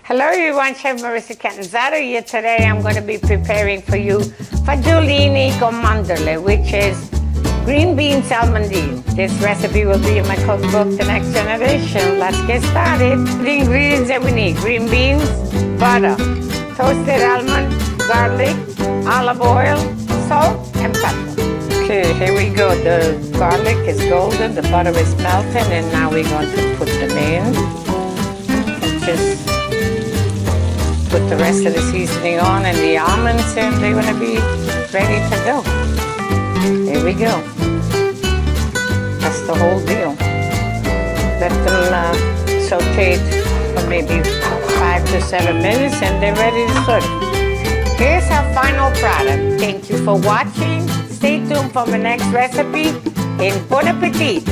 Hello everyone, Chef Marissa Catanzaro here. Today I'm going to be preparing for you Fagiolini con Mandorle, which is green beans almondine. This recipe will be in my cookbook, The Next Generation. Let's get started. The ingredients that we need: green beans, butter, toasted almond, garlic, olive oil, salt, and pepper. Okay, here we go. The garlic is golden, the butter is melted, and now we're going to put them in. Just put the rest of the seasoning on and the almonds, and they're going to be ready to go. Here we go. That's the whole deal. Let them saute for maybe 5 to 7 minutes, and they're ready to serve. Here's our final product. Thank you for watching. Stay tuned for my next recipe, and bon appetit!